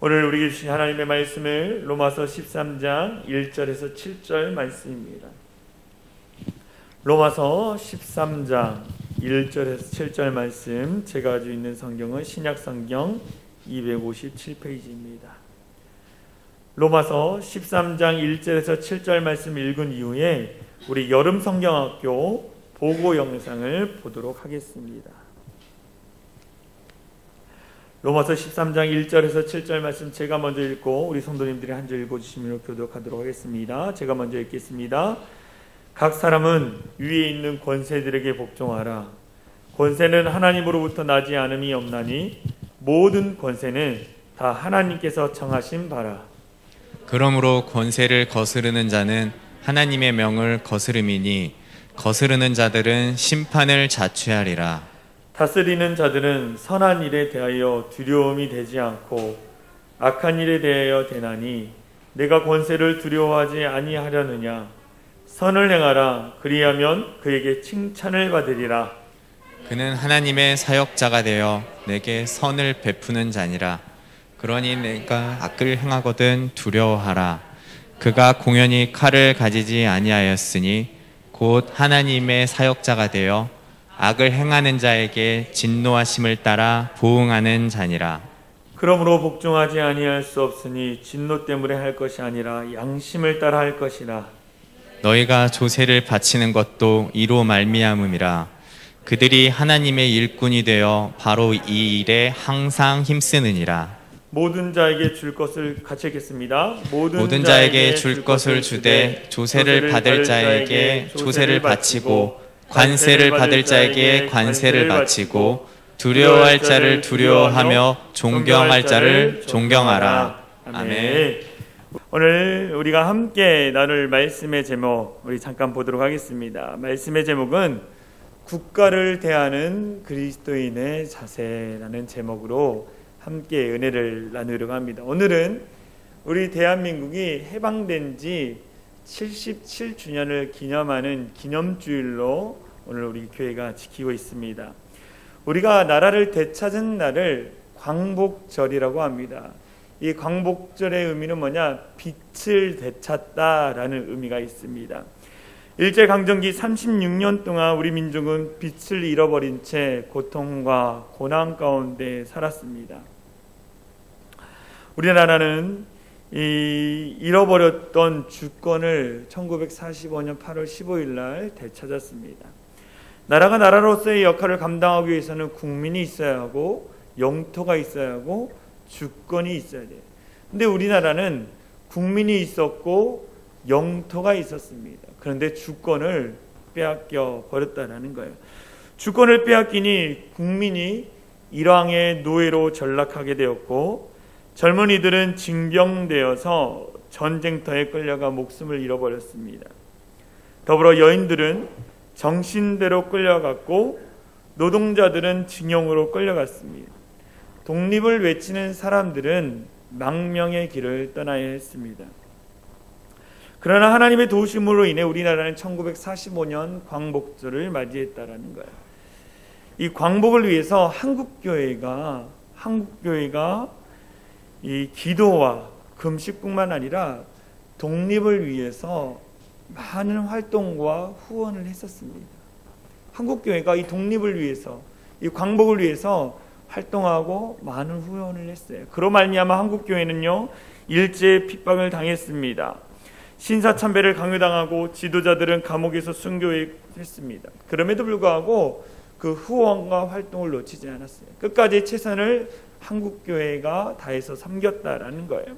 오늘 우리 주신 하나님의 말씀을 로마서 13장 1절에서 7절 말씀입니다. 로마서 13장 1절에서 7절 말씀, 제가 가지고 있는 성경은 신약성경 257페이지입니다. 로마서 13장 1절에서 7절 말씀 읽은 이후에 우리 여름 성경학교 보고 영상을 보도록 하겠습니다. 로마서 13장 1절에서 7절 말씀 제가 먼저 읽고 우리 성도님들이 한 절 읽어주시면 교독하도록 하겠습니다. 제가 먼저 읽겠습니다. 각 사람은 위에 있는 권세들에게 복종하라. 권세는 하나님으로부터 나지 않음이 없나니 모든 권세는 다 하나님께서 정하신 바라. 그러므로 권세를 거스르는 자는 하나님의 명을 거스름이니 거스르는 자들은 심판을 자취하리라. 다스리는 자들은 선한 일에 대하여 두려움이 되지 않고 악한 일에 대하여 되나니 내가 권세를 두려워하지 아니하려느냐. 선을 행하라. 그리하면 그에게 칭찬을 받으리라. 그는 하나님의 사역자가 되어 내게 선을 베푸는 자니라. 그러니 내가 악을 행하거든 두려워하라. 그가 공연히 칼을 가지지 아니하였으니 곧 하나님의 사역자가 되어 악을 행하는 자에게 진노하심을 따라 보응하는 자니라. 그러므로 복종하지 아니할 수 없으니 진노 때문에 할 것이 아니라 양심을 따라 할 것이라. 너희가 조세를 바치는 것도 이로 말미암음이라. 그들이 하나님의 일꾼이 되어 바로 이 일에 항상 힘쓰느니라. 모든 자에게 줄 것을 같이 읽겠습니다. 모든 자에게 줄 것을 주되 조세를 받을 자에게 조세를 바치고 관세를 받을 자에게 관세를 바치고 두려워할 자를 두려워하며 존경할 자를 존경하라. 아멘. 오늘 우리가 함께 나눌 말씀의 제목 우리 잠깐 보도록 하겠습니다. 말씀의 제목은 국가를 대하는 그리스도인의 자세라는 제목으로 함께 은혜를 나누려고 합니다. 오늘은 우리 대한민국이 해방된 지 77주년을 기념하는 기념주일로 오늘 우리 교회가 지키고 있습니다. 우리가 나라를 되찾은 날을 광복절이라고 합니다. 이 광복절의 의미는 뭐냐? 빛을 되찾다라는 의미가 있습니다. 일제강점기 36년 동안 우리 민족은 빛을 잃어버린 채 고통과 고난 가운데 살았습니다. 우리나라는 이 잃어버렸던 주권을 1945년 8월 15일 날 되찾았습니다. 나라가 나라로서의 역할을 감당하기 위해서는 국민이 있어야 하고 영토가 있어야 하고 주권이 있어야 돼요. 근데 우리나라는 국민이 있었고 영토가 있었습니다. 그런데 주권을 빼앗겨 버렸다는 거예요. 주권을 빼앗기니 국민이 일왕의 노예로 전락하게 되었고 젊은이들은 징병되어서 전쟁터에 끌려가 목숨을 잃어버렸습니다. 더불어 여인들은 정신대로 끌려갔고 노동자들은 징용으로 끌려갔습니다. 독립을 외치는 사람들은 망명의 길을 떠나야 했습니다. 그러나 하나님의 도우심으로 인해 우리나라는 1945년 광복절을 맞이했다라는 거예요. 이 광복을 위해서 한국교회가 이 기도와 금식뿐만 아니라 독립을 위해서 많은 활동과 후원을 했었습니다. 한국교회가 이 독립을 위해서, 이 광복을 위해서 활동하고 많은 후원을 했어요. 그로 말미암아 한국교회는요 일제 핍박을 당했습니다. 신사참배를 강요당하고 지도자들은 감옥에서 순교했습니다. 그럼에도 불구하고 그 후원과 활동을 놓치지 않았어요. 끝까지 최선을 한국교회가 다해서 섬겼다라는 거예요.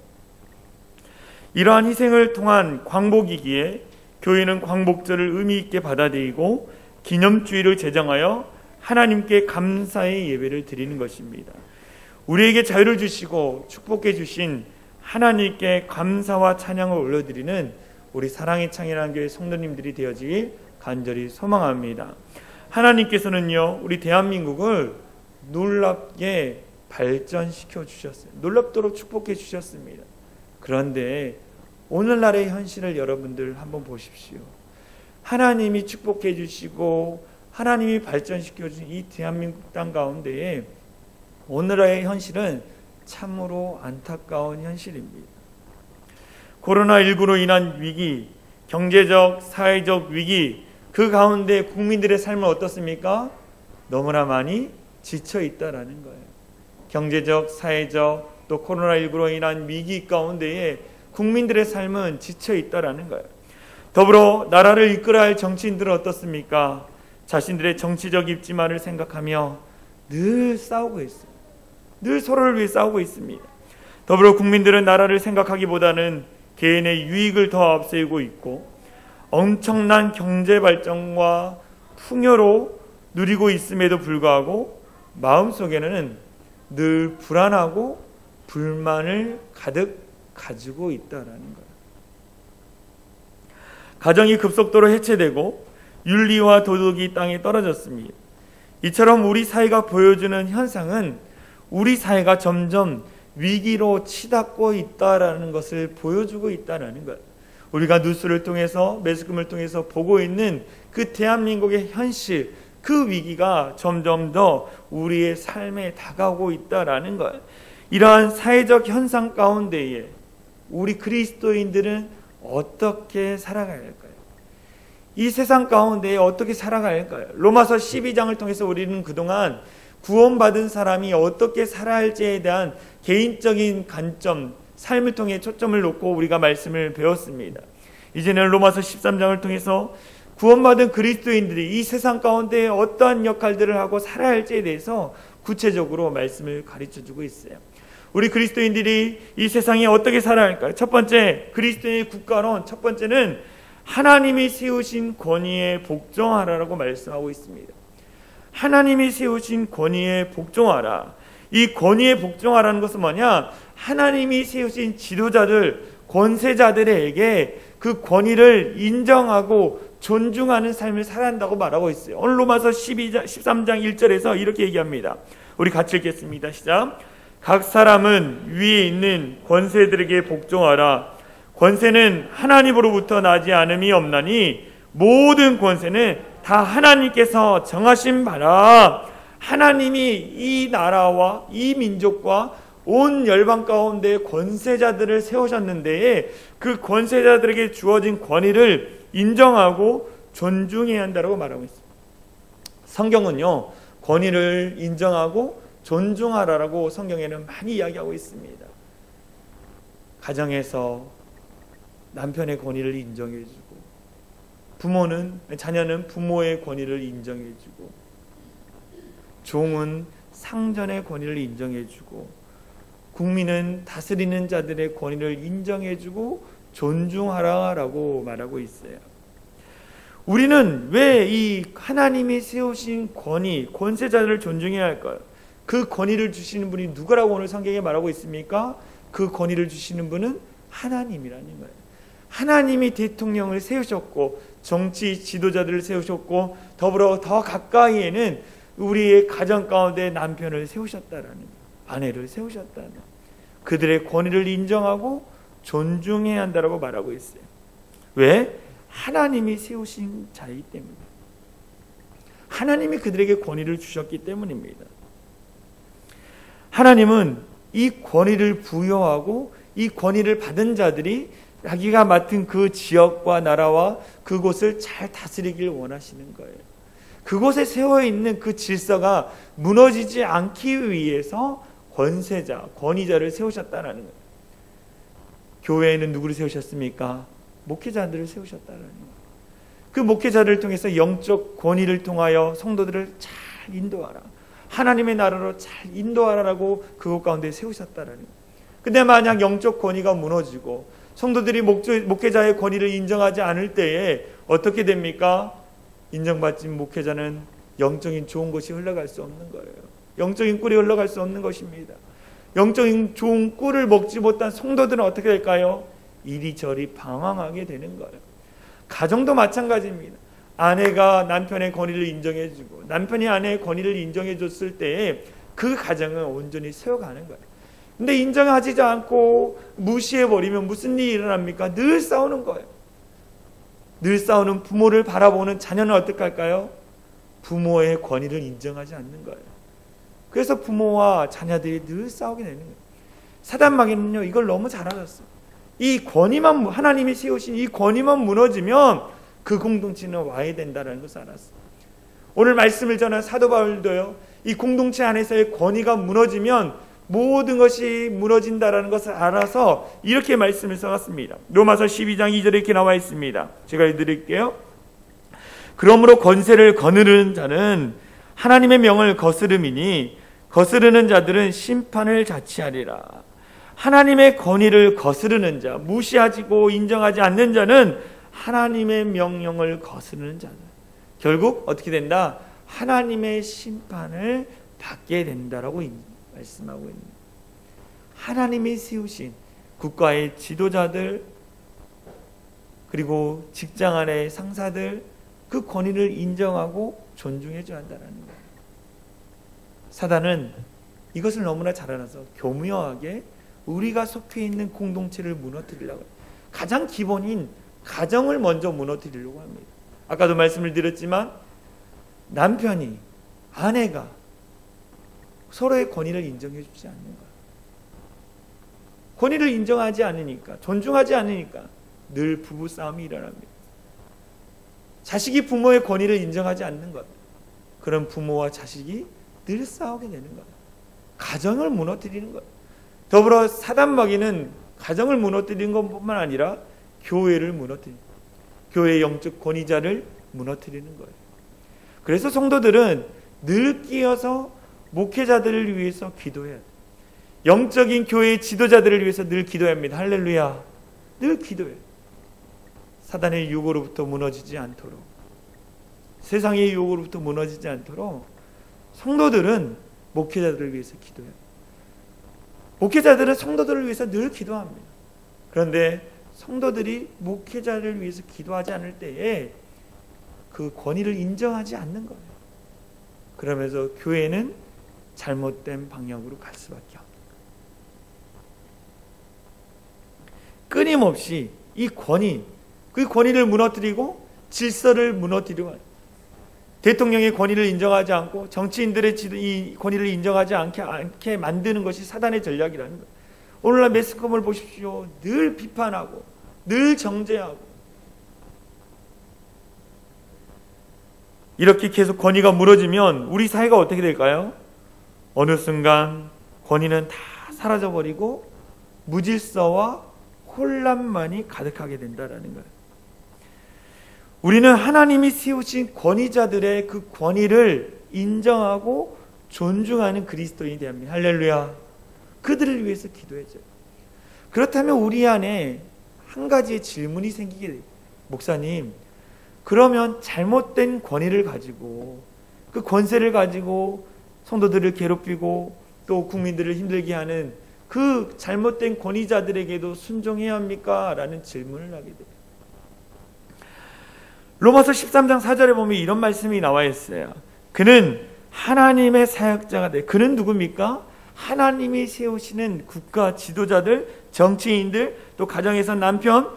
이러한 희생을 통한 광복이기에 교회는 광복절을 의미 있게 받아들이고 기념주의를 제정하여 하나님께 감사의 예배를 드리는 것입니다. 우리에게 자유를 주시고 축복해 주신 하나님께 감사와 찬양을 올려드리는 우리 사랑의 창이라는 교회 성도님들이 되어지길 간절히 소망합니다. 하나님께서는요 우리 대한민국을 놀랍게 발전시켜 주셨어요. 놀랍도록 축복해 주셨습니다. 그런데 오늘날의 현실을 여러분들 한번 보십시오. 하나님이 축복해 주시고 하나님이 발전시켜 주신 이 대한민국 땅 가운데에 오늘의 현실은 참으로 안타까운 현실입니다. 코로나19로 인한 위기, 경제적, 사회적 위기, 그 가운데 국민들의 삶은 어떻습니까? 너무나 많이 지쳐 있다라는 거예요. 경제적, 사회적, 또 코로나19로 인한 위기 가운데에 국민들의 삶은 지쳐 있다라는 거예요. 더불어 나라를 이끌어야 할 정치인들은 어떻습니까? 자신들의 정치적 입지만을 생각하며 늘 싸우고 있어요. 늘 서로를 위해 싸우고 있습니다. 더불어 국민들은 나라를 생각하기보다는 개인의 유익을 더 앞세우고 있고 엄청난 경제 발전과 풍요로 누리고 있음에도 불구하고 마음속에는 늘 불안하고 불만을 가득 가지고 있다라는 거예요. 가정이 급속도로 해체되고 윤리와 도덕이 땅에 떨어졌습니다. 이처럼 우리 사회가 보여주는 현상은 우리 사회가 점점 위기로 치닫고 있다라는 것을 보여주고 있다라는 거예요. 우리가 뉴스를 통해서 매스컴을 통해서 보고 있는 그 대한민국의 현실, 그 위기가 점점 더 우리의 삶에 다가오고 있다라는 거예요. 이러한 사회적 현상 가운데에 우리 그리스도인들은 어떻게 살아가야 할까요? 이 세상 가운데 어떻게 살아가야 할까요? 로마서 12장을 통해서 우리는 그동안 구원받은 사람이 어떻게 살아야 할지에 대한 개인적인 관점, 삶을 통해 초점을 놓고 우리가 말씀을 배웠습니다. 이제는 로마서 13장을 통해서 구원받은 그리스도인들이 이 세상 가운데 어떠한 역할들을 하고 살아야 할지에 대해서 구체적으로 말씀을 가르쳐주고 있어요. 우리 그리스도인들이 이 세상에 어떻게 살아야 할까요? 첫 번째, 그리스도인의 국가론 첫 번째는 하나님이 세우신 권위에 복종하라라고 말씀하고 있습니다. 하나님이 세우신 권위에 복종하라. 이 권위에 복종하라는 것은 뭐냐? 하나님이 세우신 지도자들, 권세자들에게 그 권위를 인정하고 존중하는 삶을 살아야 한다고 말하고 있어요. 오늘 로마서 13장 1절에서 이렇게 얘기합니다. 우리 같이 읽겠습니다. 시작. 각 사람은 위에 있는 권세들에게 복종하라. 권세는 하나님으로부터 나지 않음이 없나니 모든 권세는 다 하나님께서 정하신 바라. 하나님이 이 나라와 이 민족과 온 열방 가운데 권세자들을 세우셨는데 그 권세자들에게 주어진 권위를 인정하고 존중해야 한다고 말하고 있습니다. 성경은요, 권위를 인정하고 존중하라라고 성경에는 많이 이야기하고 있습니다. 가정에서 남편의 권위를 인정해주고, 자녀는 부모의 권위를 인정해주고, 종은 상전의 권위를 인정해주고, 국민은 다스리는 자들의 권위를 인정해주고 존중하라라고 말하고 있어요. 우리는 왜 이 하나님이 세우신 권위, 권세자들을 존중해야 할까요? 그 권위를 주시는 분이 누구라고 오늘 성경에 말하고 있습니까? 그 권위를 주시는 분은 하나님이라는 거예요. 하나님이 대통령을 세우셨고 정치 지도자들을 세우셨고 더불어 더 가까이에는 우리의 가정 가운데 남편을 세우셨다라는 거예요. 아내를 세우셨다는 거예요. 그들의 권위를 인정하고 존중해야 한다고 말하고 있어요. 왜? 하나님이 세우신 자이기 때문입니다. 하나님이 그들에게 권위를 주셨기 때문입니다. 하나님은 이 권위를 부여하고 이 권위를 받은 자들이 자기가 맡은 그 지역과 나라와 그곳을 잘 다스리길 원하시는 거예요. 그곳에 세워 있는 그 질서가 무너지지 않기 위해서 권세자, 권위자를 세우셨다는 거예요. 교회에는 누구를 세우셨습니까? 목회자들을 세우셨다는 거예요. 그 목회자를 통해서 영적 권위를 통하여 성도들을 잘 인도하라. 하나님의 나라로 잘 인도하라라고 그곳 가운데 세우셨다는 거예요. 근데 만약 영적 권위가 무너지고 성도들이 목회자의 권위를 인정하지 않을 때에 어떻게 됩니까? 인정받지 목회자는 영적인 좋은 것이 흘러갈 수 없는 거예요. 영적인 꿀이 흘러갈 수 없는 것입니다. 영적인 좋은 꿀을 먹지 못한 성도들은 어떻게 될까요? 이리저리 방황하게 되는 거예요. 가정도 마찬가지입니다. 아내가 남편의 권위를 인정해주고 남편이 아내의 권위를 인정해줬을 때에 그 가정은 온전히 세워가는 거예요. 근데 인정하지 않고 무시해버리면 무슨 일이 일어납니까? 늘 싸우는 거예요. 늘 싸우는 부모를 바라보는 자녀는 어떻게 할까요? 부모의 권위를 인정하지 않는 거예요. 그래서 부모와 자녀들이 늘 싸우게 되는 거예요. 사단 마귀는요, 이걸 너무 잘 알았어요. 이 권위만, 하나님이 세우신 이 권위만 무너지면 그 공동체는 와야 된다는 것을 알았어요. 오늘 말씀을 전한 사도 바울도요, 이 공동체 안에서의 권위가 무너지면 모든 것이 무너진다라는 것을 알아서 이렇게 말씀을 써놨습니다. 로마서 12장 2절에 이렇게 나와 있습니다. 제가 읽어드릴게요. 그러므로 권세를 거느르는 자는 하나님의 명을 거스름이니 거스르는 자들은 심판을 자취하리라. 하나님의 권위를 거스르는 자, 무시하고 인정하지 않는 자는 하나님의 명령을 거스르는 자들. 결국 어떻게 된다? 하나님의 심판을 받게 된다라고 말씀하고 있는, 하나님이 세우신 국가의 지도자들, 그리고 직장 안의 상사들, 그 권위를 인정하고 존중해줘야 한다는 거예요. 사단은 이것을 너무나 잘 알아서 교묘하게 우리가 속해 있는 공동체를 무너뜨리려고 해요. 가장 기본인 가정을 먼저 무너뜨리려고 합니다. 아까도 말씀을 드렸지만 남편이, 아내가 서로의 권위를 인정해 주지 않는 거예요. 권위를 인정하지 않으니까, 존중하지 않으니까 늘 부부싸움이 일어납니다. 자식이 부모의 권위를 인정하지 않는 것, 그런 부모와 자식이 늘 싸우게 되는 거예요. 가정을 무너뜨리는 거예요. 더불어 사단 마귀는 가정을 무너뜨리는 것뿐만 아니라 교회를 무너뜨리는, 교회의 영적 권위자를 무너뜨리는 거예요. 그래서 성도들은 늘 끼어서 목회자들을 위해서 기도해야 돼요. 영적인 교회의 지도자들을 위해서 늘 기도해야 합니다. 할렐루야. 늘 기도해요. 사단의 유혹으로부터 무너지지 않도록, 세상의 유혹으로부터 무너지지 않도록 성도들은 목회자들을 위해서 기도해요. 목회자들은 성도들을 위해서 늘 기도합니다. 그런데 성도들이 목회자를 위해서 기도하지 않을 때에 그 권위를 인정하지 않는 거예요. 그러면서 교회는 잘못된 방향으로 갈 수밖에 없습니다. 끊임없이 이 권위, 그 권위를 무너뜨리고 질서를 무너뜨리고, 대통령의 권위를 인정하지 않고 정치인들의 이 권위를 인정하지 않게 만드는 것이 사단의 전략이라는 거예요. 오늘날 매스컴을 보십시오. 늘 비판하고 늘 정죄하고, 이렇게 계속 권위가 무너지면 우리 사회가 어떻게 될까요? 어느 순간 권위는 다 사라져버리고 무질서와 혼란만이 가득하게 된다는 거예요. 우리는 하나님이 세우신 권위자들의 그 권위를 인정하고 존중하는 그리스도인이 되어야 합니다. 할렐루야. 그들을 위해서 기도해줘요. 그렇다면 우리 안에 한 가지의 질문이 생기게 돼요. 목사님, 그러면 잘못된 권위를 가지고, 그 권세를 가지고 성도들을 괴롭히고 또 국민들을 힘들게 하는 그 잘못된 권위자들에게도 순종해야 합니까? 라는 질문을 하게 돼요. 로마서 13장 4절에 보면 이런 말씀이 나와 있어요. 그는 하나님의 사역자가 돼. 그는 누굽니까? 하나님이 세우시는 국가 지도자들, 정치인들, 또 가정에서 남편,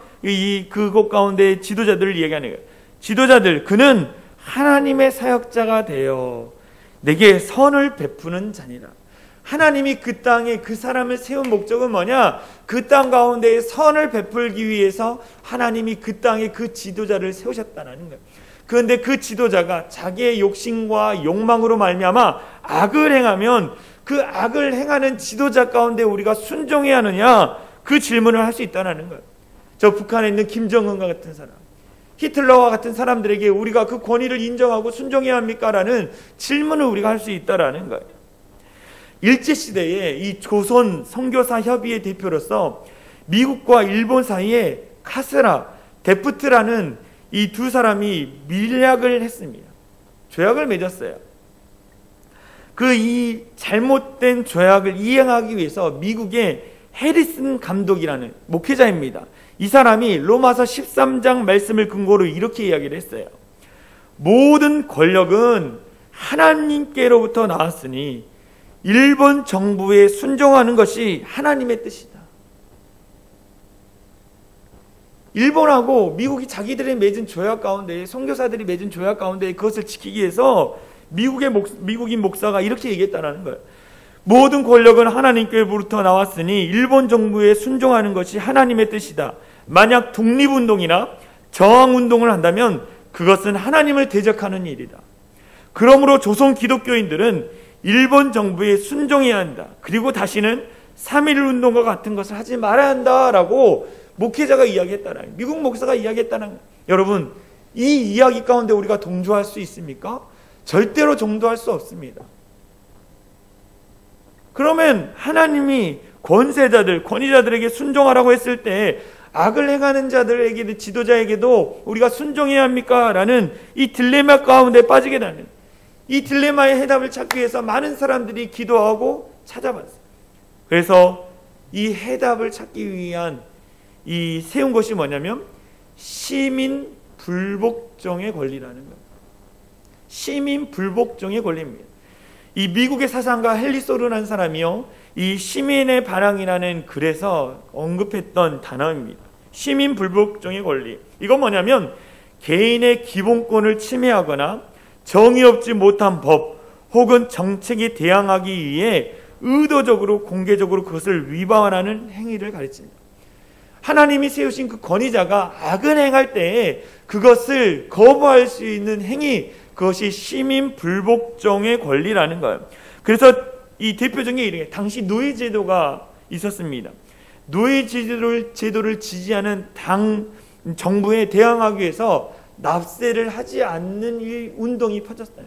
그곳 가운데 지도자들을 얘기하는 거예요. 지도자들, 그는 하나님의 사역자가 되어 내게 선을 베푸는 자니라. 하나님이 그 땅에 그 사람을 세운 목적은 뭐냐? 그 땅 가운데에 선을 베풀기 위해서 하나님이 그 땅에 그 지도자를 세우셨다는 거예요. 그런데 그 지도자가 자기의 욕심과 욕망으로 말미암아 악을 행하면 그 악을 행하는 지도자 가운데 우리가 순종해야 하느냐? 그 질문을 할 수 있다는 거예요. 저 북한에 있는 김정은과 같은 사람, 히틀러와 같은 사람들에게 우리가 그 권위를 인정하고 순종해야 합니까? 라는 질문을 우리가 할 수 있다는 거예요. 일제시대에 이 조선 선교사 협의회 대표로서 미국과 일본 사이에 카스라, 데프트라는 이 두 사람이 밀약을 했습니다. 조약을 맺었어요. 이 잘못된 조약을 이행하기 위해서 미국의 해리슨 감독이라는 목회자입니다. 이 사람이 로마서 13장 말씀을 근거로 이렇게 이야기를 했어요. 모든 권력은 하나님께로부터 나왔으니 일본 정부에 순종하는 것이 하나님의 뜻이다. 일본하고 미국이 자기들이 맺은 조약 가운데, 선교사들이 맺은 조약 가운데 그것을 지키기 위해서 미국인 목사가 이렇게 얘기했다는 거예요. 모든 권력은 하나님께로부터 나왔으니 일본 정부에 순종하는 것이 하나님의 뜻이다. 만약 독립운동이나 저항운동을 한다면 그것은 하나님을 대적하는 일이다. 그러므로 조선 기독교인들은 일본 정부에 순종해야 한다. 그리고 다시는 3.1운동과 같은 것을 하지 말아야 한다라고 목회자가 이야기했다는, 미국 목사가 이야기했다는. 여러분, 이 이야기 가운데 우리가 동조할 수 있습니까? 절대로 동조할 수 없습니다. 그러면 하나님이 권세자들, 권위자들에게 순종하라고 했을 때 악을 행하는 자들에게도, 지도자에게도 우리가 순종해야 합니까? 라는 이 딜레마 가운데 빠지게 되는, 이 딜레마의 해답을 찾기 위해서 많은 사람들이 기도하고 찾아봤어요. 그래서 이 해답을 찾기 위한 이 세운 것이 뭐냐면 시민 불복종의 권리라는 겁니다. 시민 불복종의 권리입니다. 이 미국의 사상가 헨리 소르라는 사람이요, 이 시민의 반항이라는 글에서 언급했던 단어입니다. 시민 불복종의 권리. 이건 뭐냐면 개인의 기본권을 침해하거나 정의롭지 못한 법 혹은 정책에 대항하기 위해 의도적으로 공개적으로 그것을 위반하는 행위를 가르칩니다. 하나님이 세우신 그 권위자가 악을 행할 때에 그것을 거부할 수 있는 행위, 그것이 시민 불복종의 권리라는 거예요. 그래서 이 대표적인 일이 당시 노예제도가 있었습니다. 노예제도를 지지하는 당 정부에 대항하기 위해서 납세를 하지 않는 이 운동이 퍼졌어요.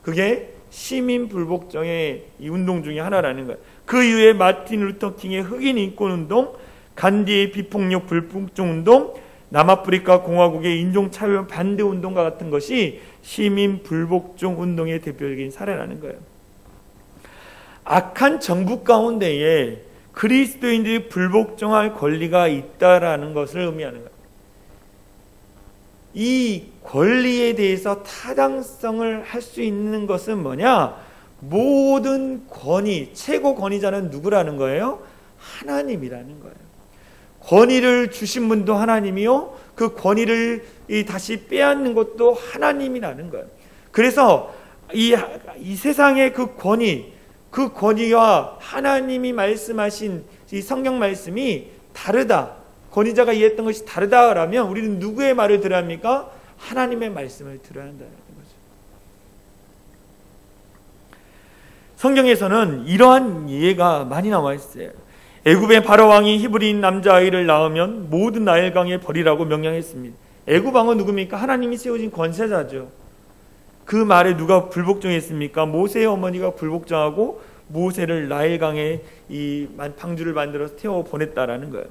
그게 시민 불복종의 이 운동 중에 하나라는 거예요. 그 이후에 마틴 루터 킹의 흑인 인권 운동, 간디의 비폭력 불복종 운동, 남아프리카 공화국의 인종차별 반대 운동과 같은 것이 시민 불복종 운동의 대표적인 사례라는 거예요. 악한 정부 가운데에 그리스도인들이 불복종할 권리가 있다라는 것을 의미하는 거예요. 이 권리에 대해서 타당성을 할 수 있는 것은 뭐냐? 모든 권위, 최고 권위자는 누구라는 거예요? 하나님이라는 거예요. 권위를 주신 분도 하나님이요, 그 권위를 다시 빼앗는 것도 하나님이라는 거예요. 그래서 이 세상의 그 권위와 하나님이 말씀하신 이 성경 말씀이 다르다, 권위자가 이해했던 것이 다르다라면 우리는 누구의 말을 들어야 합니까? 하나님의 말씀을 들어야 한다는 거죠. 성경에서는 이러한 이해가 많이 나와 있어요. 애굽의 바로 왕이 히브리인 남자아이를 낳으면 모든 나일강에 버리라고 명령했습니다. 애굽 왕은 누굽니까? 하나님이 세우신 권세자죠. 그 말에 누가 불복종했습니까? 모세의 어머니가 불복종하고 모세를 나일강에 이 방주를 만들어서 태워 보냈다라는 거예요.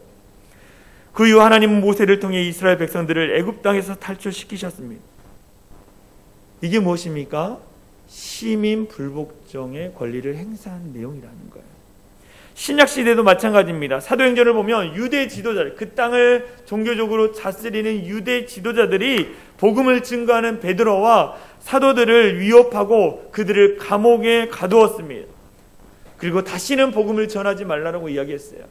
그 이후 하나님은 모세를 통해 이스라엘 백성들을 애굽 땅에서 탈출시키셨습니다. 이게 무엇입니까? 시민 불복종의 권리를 행사한 내용이라는 거예요. 신약 시대도 마찬가지입니다. 사도행전을 보면 유대 지도자들, 그 땅을 종교적으로 다스리는 유대 지도자들이 복음을 증거하는 베드로와 사도들을 위협하고 그들을 감옥에 가두었습니다. 그리고 다시는 복음을 전하지 말라고 이야기했어요.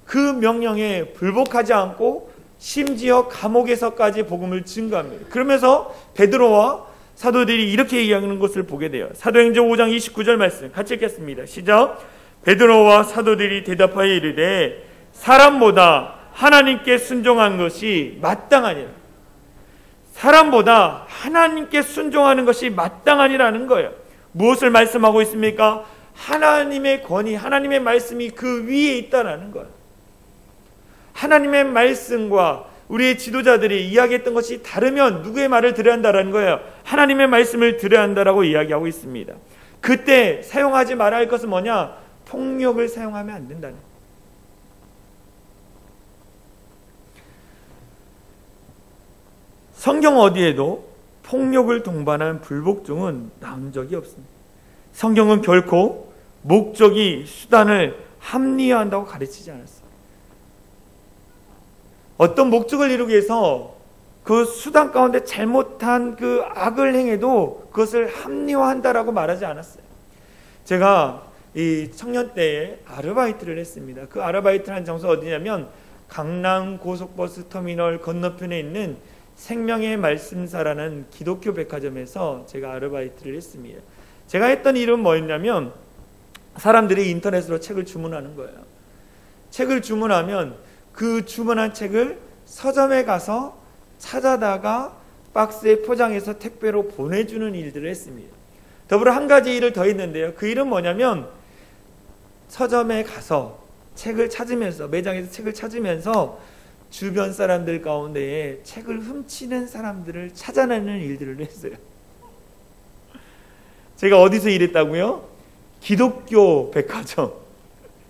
그 명령에 불복하지 않고 심지어 감옥에서까지 복음을 증거합니다. 그러면서 베드로와 사도들이 이렇게 얘기하는 것을 보게 돼요. 사도행전 5장 29절 말씀 같이 읽겠습니다. 시작. 베드로와 사도들이 대답하여 이르되 사람보다 하나님께 순종한 것이 마땅하니라. 사람보다 하나님께 순종하는 것이 마땅하니라는 거예요. 무엇을 말씀하고 있습니까? 하나님의 권위, 하나님의 말씀이 그 위에 있다라는 거예요. 하나님의 말씀과 우리의 지도자들이 이야기했던 것이 다르면 누구의 말을 들어야 한다라는 거예요? 하나님의 말씀을 들어야 한다라고 이야기하고 있습니다. 그때 사용하지 말아야 할 것은 뭐냐? 폭력을 사용하면 안 된다는 거예요. 성경 어디에도 폭력을 동반한 불복종은 나온 적이 없습니다. 성경은 결코 목적이 수단을 합리화한다고 가르치지 않았어요. 어떤 목적을 이루기 위해서 그 수단 가운데 잘못한 그 악을 행해도 그것을 합리화한다라고 말하지 않았어요. 제가 이 청년 때에 아르바이트를 했습니다. 그 아르바이트를 한 장소가 어디냐면 강남 고속버스 터미널 건너편에 있는 생명의 말씀사라는 기독교 백화점에서 제가 아르바이트를 했습니다. 제가 했던 일은 뭐였냐면 사람들이 인터넷으로 책을 주문하는 거예요. 책을 주문하면 그 주문한 책을 서점에 가서 찾아다가 박스에 포장해서 택배로 보내주는 일들을 했습니다. 더불어 한 가지 일을 더 했는데요. 그 일은 뭐냐면 서점에 가서 책을 찾으면서, 매장에서 책을 찾으면서 주변 사람들 가운데에 책을 훔치는 사람들을 찾아내는 일들을 했어요. 제가 어디서 일했다고요? 기독교 백화점,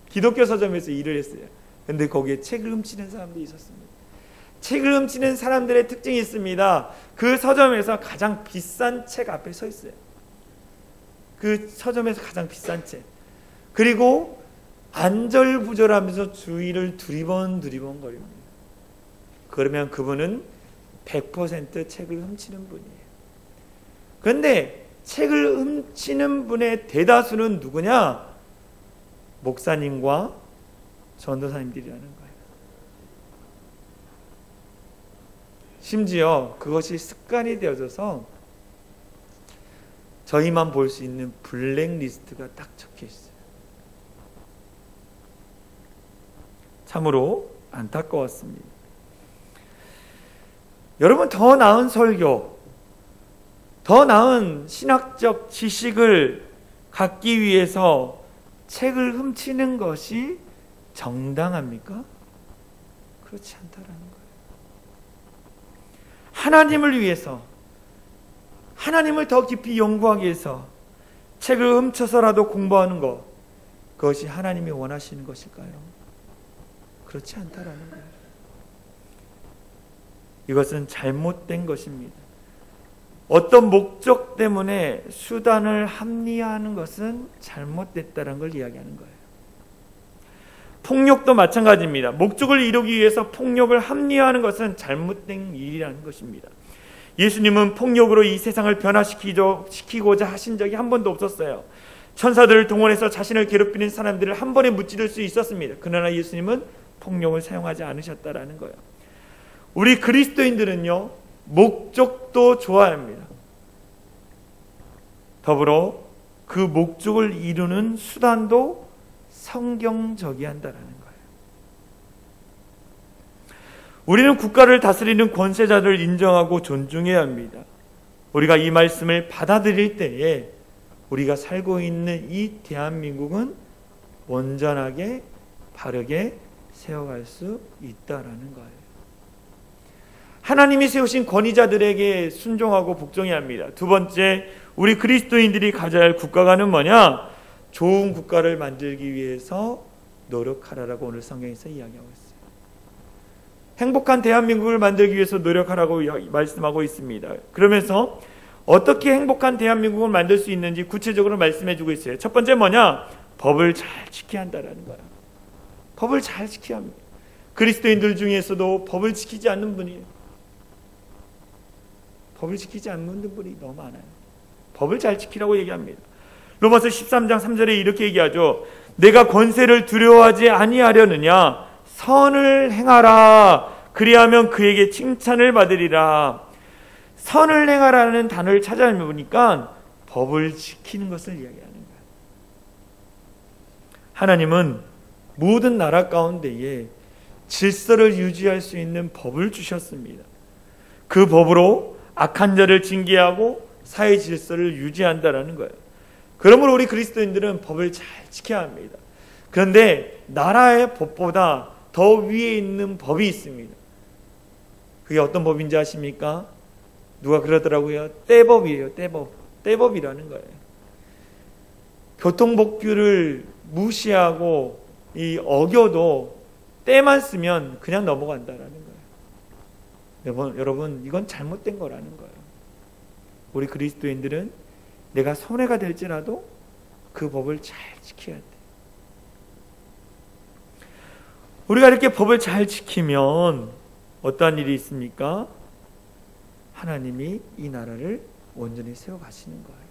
기독교 서점에서 일을 했어요. 근데 거기에 책을 훔치는 사람들이 있었습니다. 책을 훔치는 사람들의 특징이 있습니다. 그 서점에서 가장 비싼 책 앞에 서 있어요. 그 서점에서 가장 비싼 책. 그리고 안절부절하면서 주위를 두리번 거립니다. 그러면 그분은 100% 책을 훔치는 분이에요. 그런데 책을 훔치는 분의 대다수는 누구냐? 목사님과 전도사님들이라는 거예요. 심지어 그것이 습관이 되어져서 저희만 볼 수 있는 블랙리스트가 딱 적혀 있어요. 참으로 안타까웠습니다. 여러분, 더 나은 설교, 더 나은 신학적 지식을 갖기 위해서 책을 훔치는 것이 정당합니까? 그렇지 않다라는 거예요. 하나님을 위해서, 하나님을 더 깊이 연구하기 위해서 책을 훔쳐서라도 공부하는 것, 그것이 하나님이 원하시는 것일까요? 그렇지 않다라는 거예요. 이것은 잘못된 것입니다. 어떤 목적 때문에 수단을 합리화하는 것은 잘못됐다는 걸 이야기하는 거예요. 폭력도 마찬가지입니다. 목적을 이루기 위해서 폭력을 합리화하는 것은 잘못된 일이라는 것입니다. 예수님은 폭력으로 이 세상을 변화시키고자 하신 적이 한 번도 없었어요. 천사들을 동원해서 자신을 괴롭히는 사람들을 한 번에 무찌를 수 있었습니다. 그러나 예수님은 폭력을 사용하지 않으셨다라는 거예요. 우리 그리스도인들은요, 목적도 좋아야 합니다. 더불어 그 목적을 이루는 수단도 성경적이어야 한다는 거예요. 우리는 국가를 다스리는 권세자들을 인정하고 존중해야 합니다. 우리가 이 말씀을 받아들일 때에 우리가 살고 있는 이 대한민국은 온전하게 바르게 세워갈 수 있다라는 거예요. 하나님이 세우신 권위자들에게 순종하고 복종해야 합니다. 두 번째, 우리 그리스도인들이 가져야 할 국가관은 뭐냐? 좋은 국가를 만들기 위해서 노력하라라고 오늘 성경에서 이야기하고 있어요. 행복한 대한민국을 만들기 위해서 노력하라고 말씀하고 있습니다. 그러면서 어떻게 행복한 대한민국을 만들 수 있는지 구체적으로 말씀해 주고 있어요. 첫 번째 뭐냐? 법을 잘 지켜야 한다는 거예요. 법을 잘 지켜야 합니다. 그리스도인들 중에서도 법을 지키지 않는 분이에요. 법을 지키지 않는 분이 너무 많아요. 법을 잘 지키라고 얘기합니다. 로마서 13장 3절에 이렇게 얘기하죠. 내가 권세를 두려워하지 아니하려느냐? 선을 행하라. 그리하면 그에게 칭찬을 받으리라. 선을 행하라는 단어를 찾아보니까 법을 지키는 것을 이야기하는 거예요. 하나님은 모든 나라 가운데에 질서를 유지할 수 있는 법을 주셨습니다. 그 법으로 악한 자를 징계하고 사회 질서를 유지한다라는 거예요. 그러므로 우리 그리스도인들은 법을 잘 지켜야 합니다. 그런데 나라의 법보다 더 위에 있는 법이 있습니다. 그게 어떤 법인지 아십니까? 누가 그러더라고요. 떼법이에요. 떼법. 떼법이라는 거예요. 교통법규를 무시하고 어겨도 때만 쓰면 그냥 넘어간다라는 거예요. 여러분, 이건 잘못된 거라는 거예요. 우리 그리스도인들은 내가 손해가 될지라도 그 법을 잘 지켜야 돼. 우리가 이렇게 법을 잘 지키면 어떠한 일이 있습니까? 하나님이 이 나라를 온전히 세워가시는 거예요.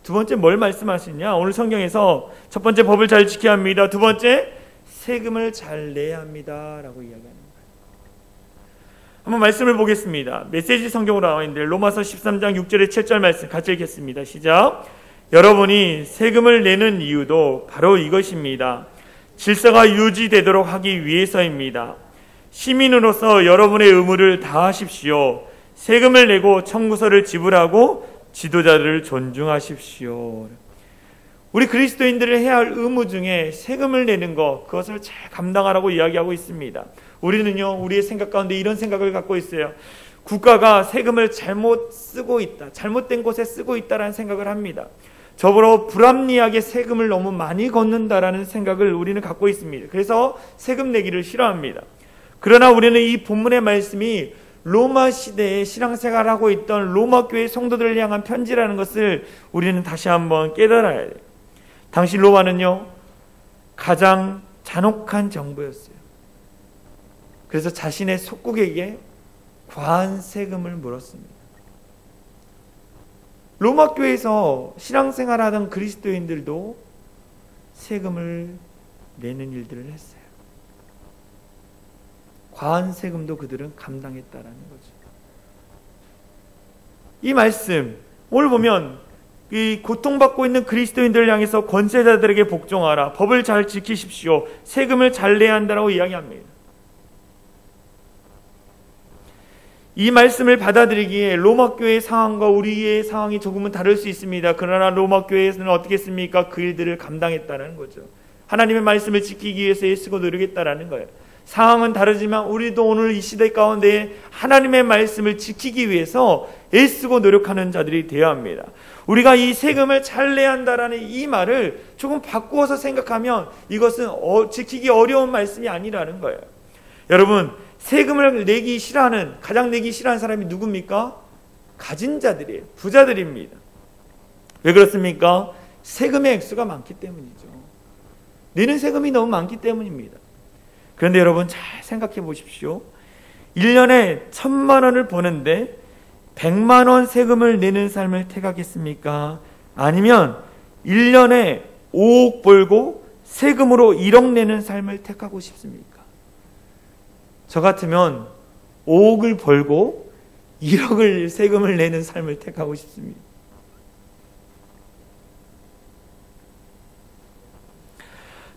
두 번째 뭘 말씀하시냐? 오늘 성경에서 첫 번째 법을 잘 지켜야 합니다. 두 번째 세금을 잘 내야 합니다 라고 이야기하는 거예요. 한번 말씀을 보겠습니다. 메시지 성경으로 나와 있는데 로마서 13장 6절에 7절 말씀 같이 읽겠습니다. 시작. 여러분이 세금을 내는 이유도 바로 이것입니다. 질서가 유지되도록 하기 위해서입니다. 시민으로서 여러분의 의무를 다하십시오. 세금을 내고 청구서를 지불하고 지도자들을 존중하십시오. 우리 그리스도인들을 해야 할 의무 중에 세금을 내는 것, 그것을 잘 감당하라고 이야기하고 있습니다. 우리는요, 우리의 생각 가운데 이런 생각을 갖고 있어요. 국가가 세금을 잘못 쓰고 있다, 잘못된 곳에 쓰고 있다라는 생각을 합니다. 저보로 불합리하게 세금을 너무 많이 걷는다라는 생각을 우리는 갖고 있습니다. 그래서 세금 내기를 싫어합니다. 그러나 우리는 이 본문의 말씀이 로마 시대에 신앙생활을 하고 있던 로마 교회 성도들을 향한 편지라는 것을 우리는 다시 한번 깨달아야 돼요. 당시 로마는요, 가장 잔혹한 정부였어요. 그래서 자신의 속국에게 과한 세금을 물었습니다. 로마 교회에서 신앙생활하던 그리스도인들도 세금을 내는 일들을 했어요. 과한 세금도 그들은 감당했다라는 거죠. 이 말씀 오늘 보면 이 고통받고 있는 그리스도인들을 향해서 권세자들에게 복종하라, 법을 잘 지키십시오, 세금을 잘 내야 한다라고 이야기합니다. 이 말씀을 받아들이기에 로마 교회의 상황과 우리의 상황이 조금은 다를 수 있습니다. 그러나 로마 교회에서는 어떻게 했습니까? 그 일들을 감당했다는 거죠. 하나님의 말씀을 지키기 위해서 애쓰고 노력했다라는 거예요. 상황은 다르지만 우리도 오늘 이 시대 가운데 하나님의 말씀을 지키기 위해서 애쓰고 노력하는 자들이 되어야 합니다. 우리가 이 세금을 잘 내야 한다라는 이 말을 조금 바꾸어서 생각하면 이것은 지키기 어려운 말씀이 아니라는 거예요. 여러분, 세금을 내기 싫어하는, 가장 내기 싫어하는 사람이 누굽니까? 가진 자들이에요. 부자들입니다. 왜 그렇습니까? 세금의 액수가 많기 때문이죠. 내는 세금이 너무 많기 때문입니다. 그런데 여러분 잘 생각해 보십시오. 1년에 1,000만 원을 버는데 100만 원 세금을 내는 삶을 택하겠습니까? 아니면 1년에 5억 벌고 세금으로 1억 내는 삶을 택하고 싶습니까? 저 같으면 5억을 벌고 1억을 세금을 내는 삶을 택하고 싶습니다.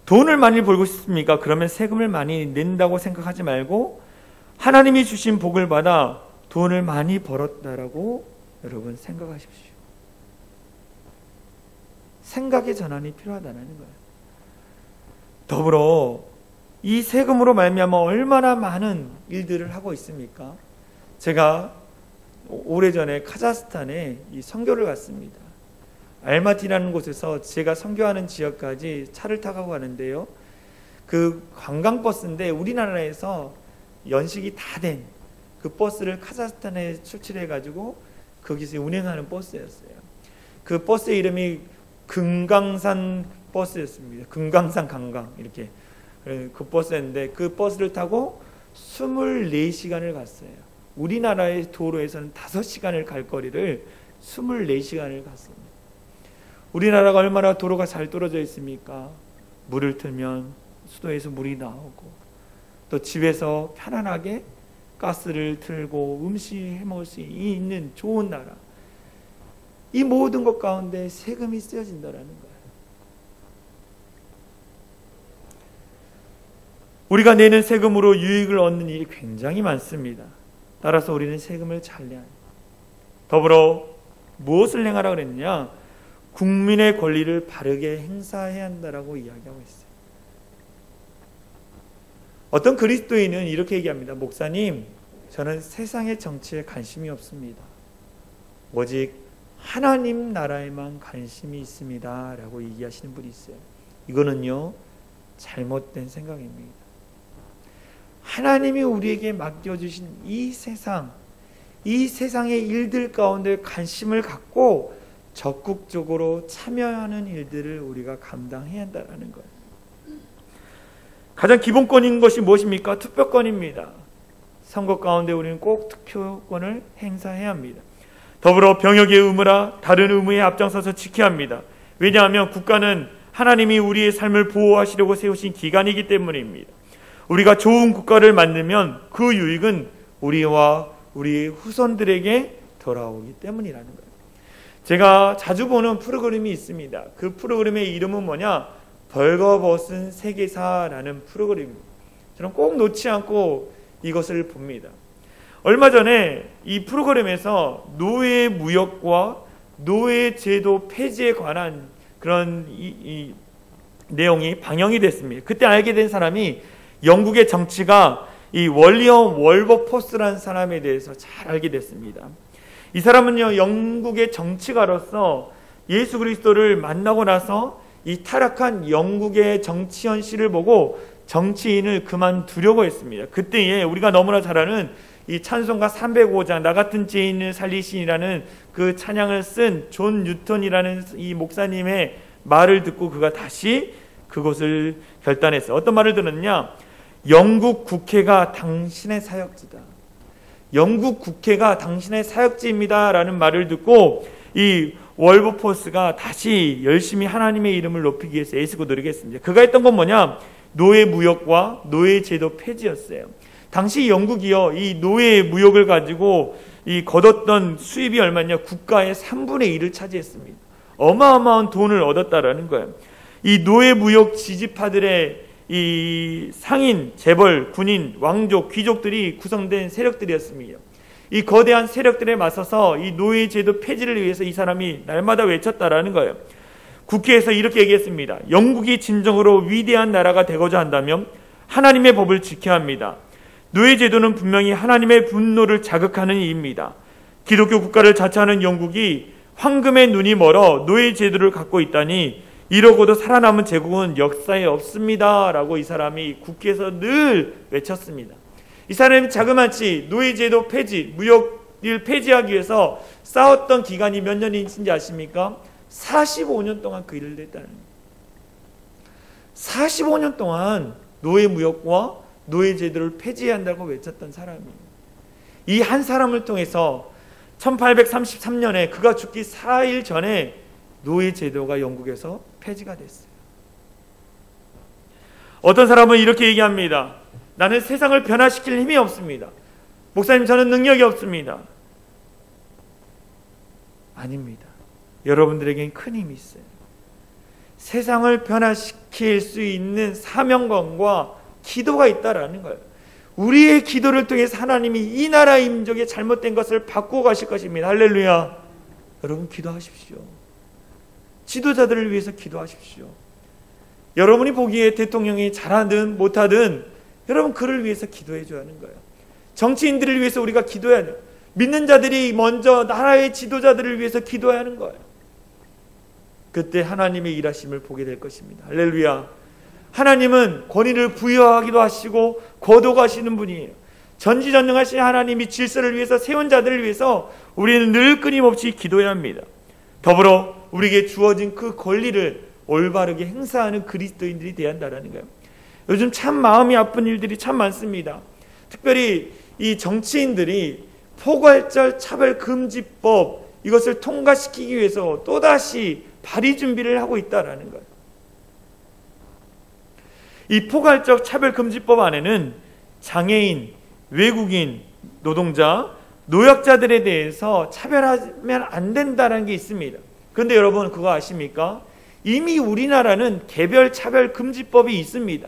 돈을 많이 벌고 싶습니까? 그러면 세금을 많이 낸다고 생각하지 말고 하나님이 주신 복을 받아 돈을 많이 벌었다라고 여러분 생각하십시오. 생각의 전환이 필요하다는 거예요. 더불어 이 세금으로 말미암아 얼마나 많은 일들을 하고 있습니까? 제가 오래전에 카자흐스탄에 이 선교를 갔습니다. 알마티라는 곳에서 제가 선교하는 지역까지 차를 타고 가는데요, 그 관광버스인데 우리나라에서 연식이 다 된 그 버스를 카자흐스탄에 출출해가지고 거기서 운행하는 버스였어요. 그 버스의 이름이 금강산 버스였습니다. 금강산 관광 이렇게 그 버스였는데 그 버스를 타고 24시간을 갔어요. 우리나라의 도로에서는 5시간을 갈 거리를 24시간을 갔습니다. 우리나라가 얼마나 도로가 잘 떨어져 있습니까? 물을 틀면 수도에서 물이 나오고 또 집에서 편안하게 가스를 틀고 음식 해먹을 수 있는 좋은 나라, 이 모든 것 가운데 세금이 쓰여진다는 거예요. 우리가 내는 세금으로 유익을 얻는 일이 굉장히 많습니다. 따라서 우리는 세금을 잘 내야 합니다. 더불어 무엇을 행하라 그랬냐? 국민의 권리를 바르게 행사해야 한다라고 이야기하고 있어요. 어떤 그리스도인은 이렇게 얘기합니다. 목사님, 저는 세상의 정치에 관심이 없습니다. 오직 하나님 나라에만 관심이 있습니다 라고 얘기하시는 분이 있어요. 이거는요, 잘못된 생각입니다. 하나님이 우리에게 맡겨주신 이 세상의 일들 가운데 관심을 갖고 적극적으로 참여하는 일들을 우리가 감당해야 한다는 거예요. 가장 기본권인 것이 무엇입니까? 투표권입니다. 선거 가운데 우리는 꼭 투표권을 행사해야 합니다. 더불어 병역의 의무라 다른 의무에 앞장서서 지켜야 합니다. 왜냐하면 국가는 하나님이 우리의 삶을 보호하시려고 세우신 기관이기 때문입니다. 우리가 좋은 국가를 만들면 그 유익은 우리와 우리 후손들에게 돌아오기 때문이라는 거예요. 제가 자주 보는 프로그램이 있습니다. 그 프로그램의 이름은 뭐냐? 벌거벗은 세계사라는 프로그램입니다. 저는 꼭 놓지 않고 이것을 봅니다. 얼마 전에 이 프로그램에서 노예 무역과 노예 제도 폐지에 관한 그런 이 내용이 방영이 됐습니다. 그때 알게 된 사람이 영국의 정치가 이 월리엄 월버포스라는 사람에 대해서 잘 알게 됐습니다. 이 사람은요, 영국의 정치가로서 예수 그리스도를 만나고 나서 이 타락한 영국의 정치 현실을 보고 정치인을 그만두려고 했습니다. 그때에 우리가 너무나 잘 아는 이 찬송가 305장 나 같은 죄인을 살리시니라는 그 찬양을 쓴 존 뉴턴이라는 이 목사님의 말을 듣고 그가 다시 그것을 결단했어요. 어떤 말을 들었냐? 영국 국회가 당신의 사역지다. 영국 국회가 당신의 사역지입니다 라는 말을 듣고 이 월버포스가 다시 열심히 하나님의 이름을 높이기 위해서 애쓰고 노력했습니다. 그가 했던 건 뭐냐? 노예 무역과 노예 제도 폐지였어요. 당시 영국이요, 이 노예 무역을 가지고 이 거뒀던 수입이 얼마냐? 국가의 3분의 1을 차지했습니다. 어마어마한 돈을 얻었다라는 거예요. 이 노예 무역 지지파들의 이 상인, 재벌, 군인, 왕족, 귀족들이 구성된 세력들이었습니다. 이 거대한 세력들에 맞서서 이 노예 제도 폐지를 위해서 이 사람이 날마다 외쳤다라는 거예요. 국회에서 이렇게 얘기했습니다. 영국이 진정으로 위대한 나라가 되고자 한다면 하나님의 법을 지켜야 합니다. 노예 제도는 분명히 하나님의 분노를 자극하는 일입니다. 기독교 국가를 자처하는 영국이 황금의 눈이 멀어 노예 제도를 갖고 있다니 이러고도 살아남은 제국은 역사에 없습니다 라고 이 사람이 국회에서 늘 외쳤습니다. 이 사람이 자그마치 노예 제도 폐지, 무역을 폐지하기 위해서 싸웠던 기간이 몇 년인지 아십니까? 45년 동안 그 일을 했다는 거예요. 45년 동안 노예 무역과 노예 제도를 폐지해야 한다고 외쳤던 사람이에요. 이 한 사람을 통해서 1833년에 그가 죽기 4일 전에 노예 제도가 영국에서 폐지가 됐어요. 어떤 사람은 이렇게 얘기합니다. 나는 세상을 변화시킬 힘이 없습니다. 목사님, 저는 능력이 없습니다. 아닙니다. 여러분들에겐 큰 힘이 있어요. 세상을 변화시킬 수 있는 사명감과 기도가 있다라는 거예요. 우리의 기도를 통해서 하나님이 이 나라 민족의 잘못된 것을 바꾸어 가실 것입니다. 할렐루야. 여러분 기도하십시오. 지도자들을 위해서 기도하십시오. 여러분이 보기에 대통령이 잘하든 못하든 여러분 그를 위해서 기도해 줘야 하는 거예요. 정치인들을 위해서 우리가 기도해야 돼요. 믿는 자들이 먼저 나라의 지도자들을 위해서 기도해야 하는 거예요. 그때 하나님의 일하심을 보게 될 것입니다. 할렐루야. 하나님은 권위를 부여하기도 하시고 거둬가시는 분이에요. 전지전능하신 하나님이 질서를 위해서 세운 자들을 위해서 우리는 늘 끊임없이 기도해야 합니다. 더불어 우리에게 주어진 그 권리를 올바르게 행사하는 그리스도인들이 되어야 한다는 거예요. 요즘 참 마음이 아픈 일들이 참 많습니다. 특별히 이 정치인들이 포괄적 차별금지법 이것을 통과시키기 위해서 또다시 발의 준비를 하고 있다는 거예요. 이 포괄적 차별금지법 안에는 장애인, 외국인, 노동자, 노약자들에 대해서 차별하면 안 된다는 게 있습니다. 그런데 여러분 그거 아십니까? 이미 우리나라는 개별 차별금지법이 있습니다.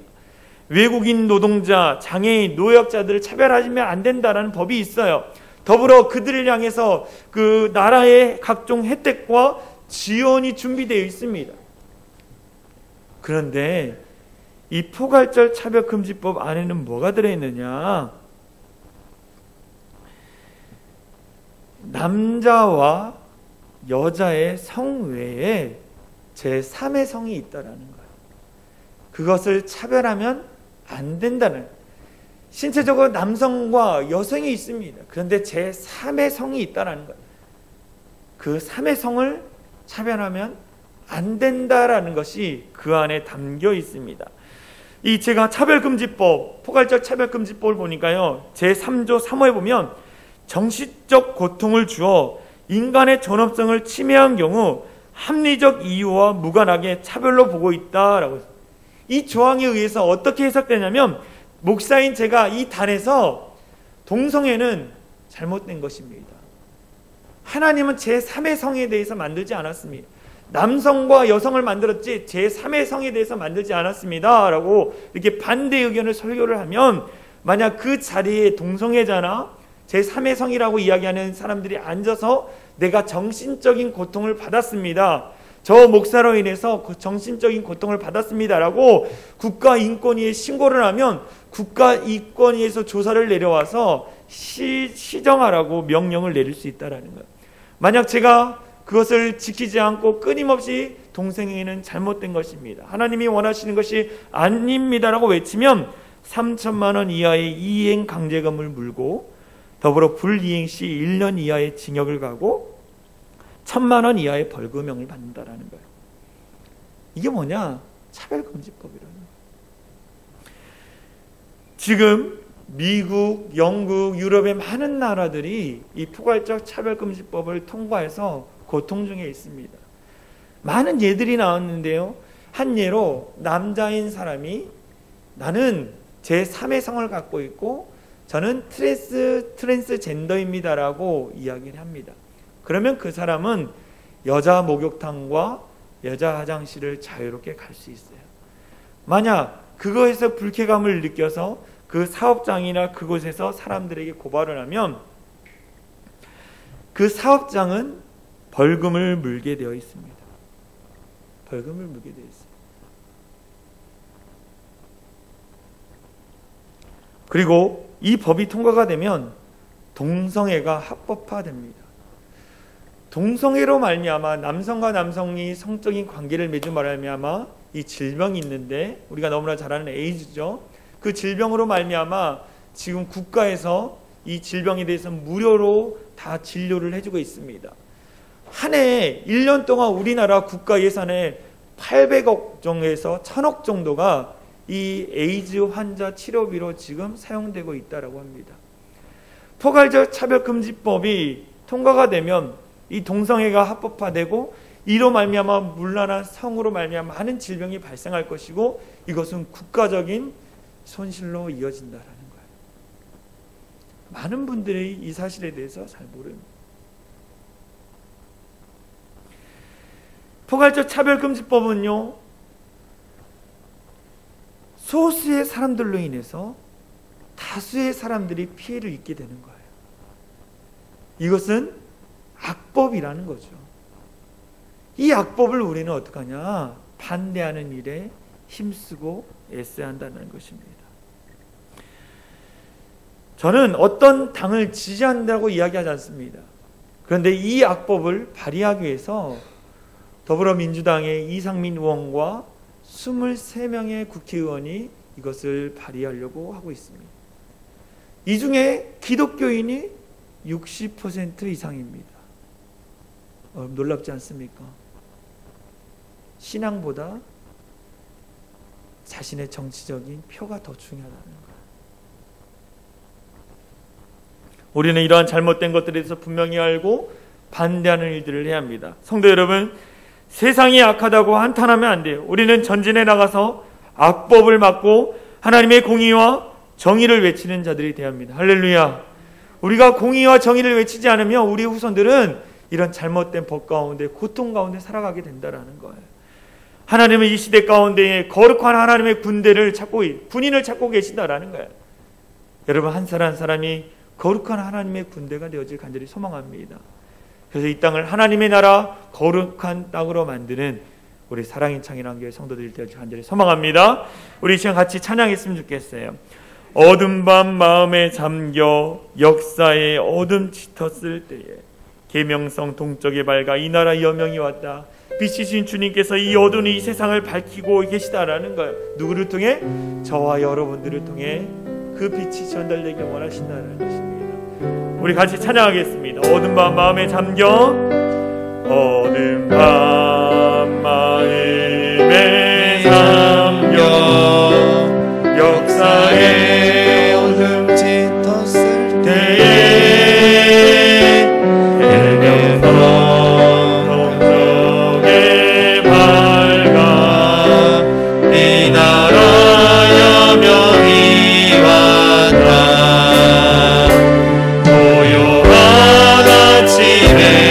외국인 노동자, 장애인, 노약자들을 차별하면 안 된다는 법이 있어요. 더불어 그들을 향해서 그 나라의 각종 혜택과 지원이 준비되어 있습니다. 그런데 이 포괄적 차별금지법 안에는 뭐가 들어있느냐? 남자와 여자의 성 외에 제3의 성이 있다는 거예요. 그것을 차별하면 안 된다는, 신체적으로 남성과 여성이 있습니다. 그런데 제3의 성이 있다는 거예요. 그 3의 성을 차별하면 안 된다라는 것이 그 안에 담겨 있습니다. 이 제가 차별금지법, 포괄적 차별금지법을 보니까요, 제3조 3호에 보면 정신적 고통을 주어 인간의 존엄성을 침해한 경우 합리적 이유와 무관하게 차별로 보고 있다라고 했습니다. 이 조항에 의해서 어떻게 해석되냐면, 목사인 제가 이 단에서 동성애는 잘못된 것입니다. 하나님은 제3의 성에 대해서 만들지 않았습니다. 남성과 여성을 만들었지 제3의 성에 대해서 만들지 않았습니다 라고 이렇게 반대 의견을 설교를 하면, 만약 그 자리에 동성애자나 제3의 성이라고 이야기하는 사람들이 앉아서 내가 정신적인 고통을 받았습니다, 저 목사로 인해서 정신적인 고통을 받았습니다 라고 국가인권위에 신고를 하면 국가인권위에서 조사를 내려와서 시정하라고 명령을 내릴 수 있다는 거예요. 만약 제가 그것을 지키지 않고 끊임없이 동성애는 잘못된 것입니다, 하나님이 원하시는 것이 아닙니다라고 외치면 3천만 원 이하의 이행 강제금을 물고 더불어 불이행 시 1년 이하의 징역을 가고 1,000만 원 이하의 벌금형을 받는다라는 거예요. 이게 뭐냐? 차별금지법이라는 거예요. 지금 미국, 영국, 유럽의 많은 나라들이 이 포괄적 차별금지법을 통과해서 고통 중에 있습니다. 많은 예들이 나왔는데요, 한 예로 남자인 사람이 나는 제3의 성을 갖고 있고 저는 트랜스젠더입니다라고 이야기를 합니다. 그러면 그 사람은 여자 목욕탕과 여자 화장실을 자유롭게 갈 수 있어요. 만약 그거에서 불쾌감을 느껴서 그 사업장이나 그곳에서 사람들에게 고발을 하면 그 사업장은 벌금을 물게 되어 있습니다. 벌금을 물게 되어 있습니다. 그리고 이 법이 통과가 되면 동성애가 합법화됩니다. 동성애로 말미암아 남성과 남성이 성적인 관계를 맺은 말미암아 이 질병이 있는데 우리가 너무나 잘 아는 에이즈죠. 그 질병으로 말미암아 지금 국가에서 이 질병에 대해서 무료로 다 진료를 해주고 있습니다. 한 해 1년 동안 우리나라 국가 예산의 800억 정도에서 1000억 정도가 이 에이즈 환자 치료비로 지금 사용되고 있다고 합니다. 포괄적 차별금지법이 통과가 되면 이 동성애가 합법화되고 이로 말미암아 문란한 성으로 말미암아 많은 질병이 발생할 것이고 이것은 국가적인 손실로 이어진다라는 거예요. 많은 분들이 이 사실에 대해서 잘 모릅니다. 포괄적 차별금지법은요, 소수의 사람들로 인해서 다수의 사람들이 피해를 입게 되는 거예요. 이것은 악법이라는 거죠. 이 악법을 우리는 어떻게 하냐? 반대하는 일에 힘쓰고 애써야 한다는 것입니다. 저는 어떤 당을 지지한다고 이야기하지 않습니다. 그런데 이 악법을 발의하기 위해서 더불어민주당의 이상민 의원과 23명의 국회의원이 이것을 발의하려고 하고 있습니다. 이 중에 기독교인이 60% 이상입니다. 놀랍지 않습니까? 신앙보다 자신의 정치적인 표가 더 중요하다는 거예요. 우리는 이러한 잘못된 것들에 대해서 분명히 알고 반대하는 일들을 해야 합니다. 성도 여러분, 세상이 악하다고 한탄하면 안 돼요. 우리는 전진해 나가서 악법을 막고 하나님의 공의와 정의를 외치는 자들이 되어야 합니다. 할렐루야. 우리가 공의와 정의를 외치지 않으면 우리 후손들은 이런 잘못된 법 가운데 고통 가운데 살아가게 된다라는 거예요. 하나님은 이 시대 가운데 거룩한 하나님의 군인을 찾고 계신다라는 거예요. 여러분, 한 사람 한 사람이 거룩한 하나님의 군대가 되어질 간절히 소망합니다. 그래서 이 땅을 하나님의 나라 거룩한 땅으로 만드는 우리 사랑인 창일한교회 성도들이 되어질 간절히 소망합니다. 우리 이 시간 같이 찬양했으면 좋겠어요. 어둠 밤 마음에 잠겨 역사의 어둠 짙었을 때에 계명성 동쪽에 밝아 이 나라 여명이 왔다. 빛이신 주님께서 이 어두운 이 세상을 밝히고 계시다라는 거예요. 누구를 통해? 저와 여러분들을 통해 그 빛이 전달되길 원하신다는 것입니다. 우리 같이 찬양하겠습니다. 어둠 밤 마음에 잠겨, 어둠 밤 마음에 잠겨 역사의 어둠 짙었을 때에 계명성 동쪽에 밝아 이 나라 여명이 왔다. 고요한 아침에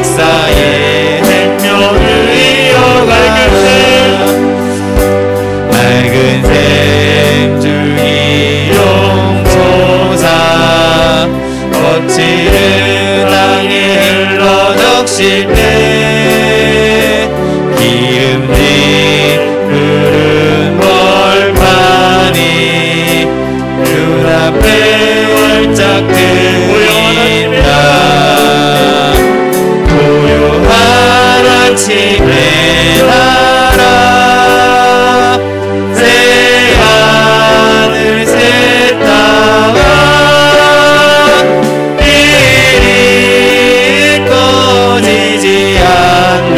역사의 생명을 이어가 맑은 샘 줄기 용솟아 거칠은 땅에 흘러 적실 때 기름진 푸른 벌판이 눈앞에 활짝 트인다 고요한 아침에 날아 새 하늘 새 땅아 이리 꺼지지 않는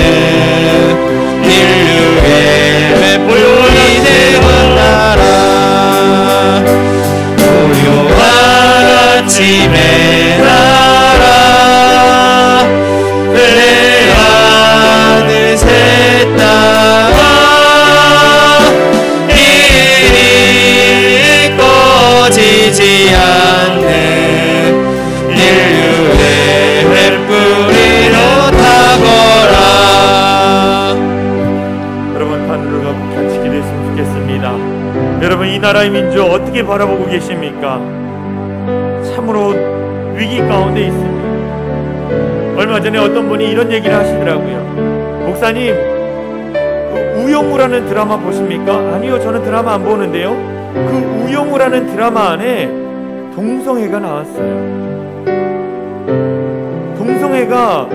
인류의 횃불이 되어 날아 고요한 아침에 날아 새 하늘 새 땅아 이리 꺼지지 않는 인류의 횃불이로 타거라. 여러분, 하늘을 갖고 같이 기도했으면 좋겠습니다. 여러분, 이 나라의 민족 어떻게 바라보고 계십니까? 참으로 위기 가운데 있습니다. 얼마 전에 어떤 분이 이런 얘기를 하시더라고요. 목사님, 우영우라는 드라마 보십니까? 아니요, 저는 드라마 안 보는데요. 그 우영우라는 드라마 안에 동성애가 나왔어요. 동성애가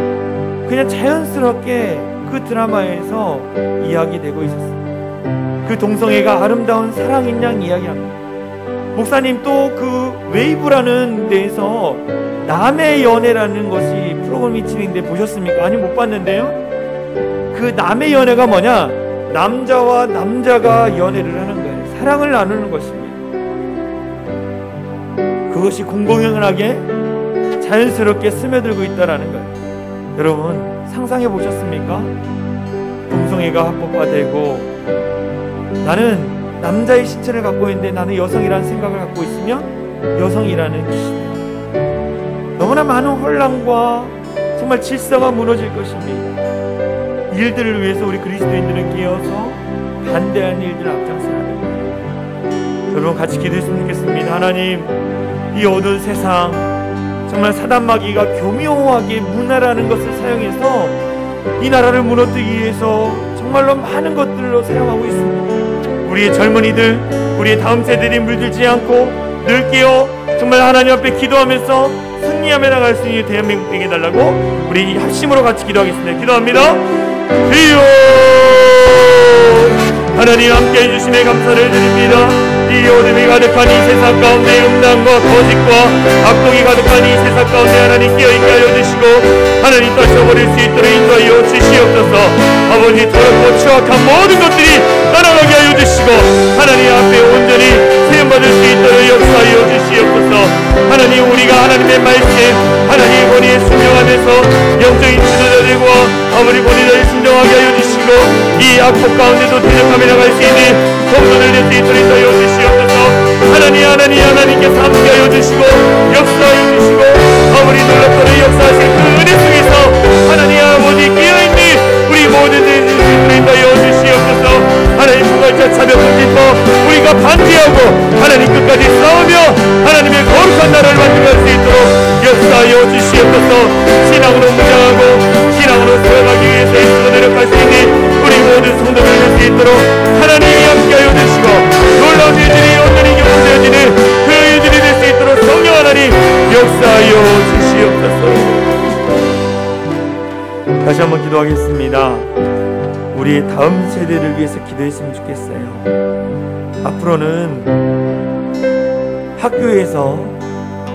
그냥 자연스럽게 그 드라마에서 이야기되고 있었어요. 그 동성애가 아름다운 사랑인 양 이야기합니다. 목사님, 또 그 웨이브라는 데에서 남의 연애라는 것이 프로그램이 진행돼 보셨습니까? 아니, 못 봤는데요. 그 남의 연애가 뭐냐? 남자와 남자가 연애를 하는 거예요. 사랑을 나누는 것입니다. 그것이 공공연하게 자연스럽게 스며들고 있다라는 거예요. 여러분, 상상해 보셨습니까? 동성애가 합법화되고 나는 남자의 신체를 갖고 있는데 나는 여성이라는 생각을 갖고 있으면 여성이라는 시대. 너무나 많은 혼란과 정말 질서가 무너질 것입니다. 일들을 위해서 우리 그리스도인들은 끼어서 반대하는 일들을 앞장서야 됩니다. 여러분, 같이 기도했으면 좋겠습니다. 하나님, 이 어두운 세상, 정말 사단마귀가 교묘하게 문화라는 것을 사용해서 이 나라를 무너뜨리기 위해서 정말로 많은 것들로 사용하고 있습니다. 우리의 젊은이들, 우리의 다음 세대들이 물들지 않고 늘 깨어 정말 하나님 앞에 기도하면서 승리하며 나갈 수 있는 대한민국 되게 해달라고 우리 합심으로 같이 기도하겠습니다. 기도합니다. 주여, 하나님 함께 해주심에 감사를 드립니다. 이 어둠이 가득한 이 세상 가운데 음란과 거짓과 악독이 가득한 이 세상 가운데 하나님 깨어있게 하여 주시고 하나님 떨쳐버릴 수 있도록 인도하여 주시옵소서. 아버지, 더럽고 추악한 모든 것들이 떠나가게 하여 주시고 하나님 앞에 온전히 세움받을 수 있도록 역사하여 주시옵소서. 하나님, 우리가 하나님의 말씀, 하나님의 권위에 순종하면서 영적인 지도자들과 아버지 권위자를 순종하게 하여 주시고 이 악법 가운데도 대적하며 나갈 수 있는 성도들 될 수 있도록 인도하여 주시옵소서. 하나님께서 함께 하여 주시고 역사하여 주시고 아버지 놀랍도록 역사하신 그 은혜 속에서 하나님 아버지 깨어있는 우리 모두들 될 수 있도록 인도하여 주시옵소서. 하나님, 부활자 차별 공진법 우리가 반대하고 하나님 끝까지 싸우며 하나님의 거룩한 나라를 만들어갈 수 있도록 역사하여 주시옵소서. 신앙으로 무장하고 신앙으로 세워가기 위해서 애쓰고 노력할 수 있는 우리 모든 성도들 될 수 있도록 하나님이 함께하여 주시고 놀라운 일들이 온전히 경험되어지는 그 일들이 될 수 있도록 성령 하나님 역사하여 주시옵소서. 다시 한번 기도하겠습니다. 우리 다음 세대를 위해서 기도했으면 좋겠어요. 앞으로는 학교에서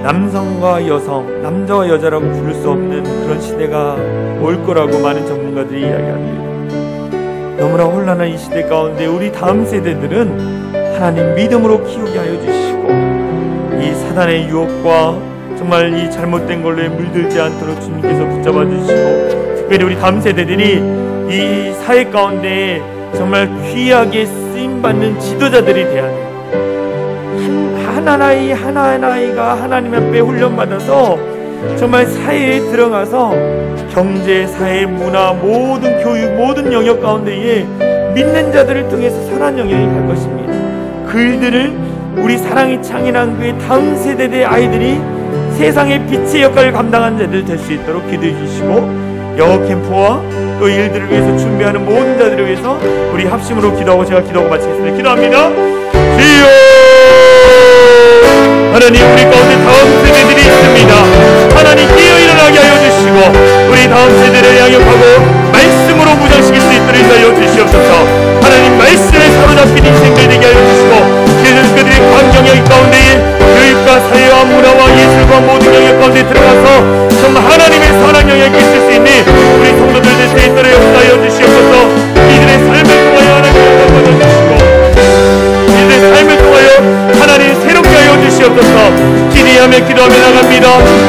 남성과 여성, 남자와 여자라고 부를 수 없는 그런 시대가 올 거라고 많은 전문가들이 이야기합니다. 너무나 혼란한 이 시대 가운데 우리 다음 세대들은 하나님 믿음으로 키우게 하여 주시고 이 사단의 유혹과 정말 이 잘못된 걸로 물들지 않도록 주님께서 붙잡아 주시고 특별히 우리 다음 세대들이 이 사회 가운데 정말 귀하게 쓰임받는 지도자들이 되어야 돼요. 하나하나가 하나님 앞에 훈련받아서 정말 사회에 들어가서 경제, 사회, 문화, 모든 교육, 모든 영역 가운데에 믿는 자들을 통해서 선한 영향이 갈 것입니다. 그들을 우리 사랑이 창인한 그의 다음 세대의 아이들이 세상의 빛의 역할을 감당한 자들 될 수 있도록 기도해 주시고, 영어 캠프와 또 일들을 위해서 준비하는 모든 자들을 위해서 우리 합심으로 기도하고 제가 기도하고 마치겠습니다. 기도합니다. 주여, 하나님, 우리 가운데 다음 세대들이 있습니다. 하나님, 깨어 일어나게 하여 주시고 우리 다음 세대를 양육하고 말씀으로 무장시킬 수 있도록 인도하여 주시옵소서. 하나님, 말씀에 사로잡힌 인생들 되게 하여 주시고, 그들의 광경역 가운데에 교육과 사회와 문화와 예술과 모든 영역 가운데 들어가서 정말 하나님의 선한 영역이 있을 수 있는 우리 성도들 될 수 있도록 역사하여 주시옵소서. 이들의 삶을 통하여 하나님을 영광 주시고, 이들의 삶을 통하여 하나님 새롭게 하여 주시옵소서. 기대하며 기도하며 나갑니다.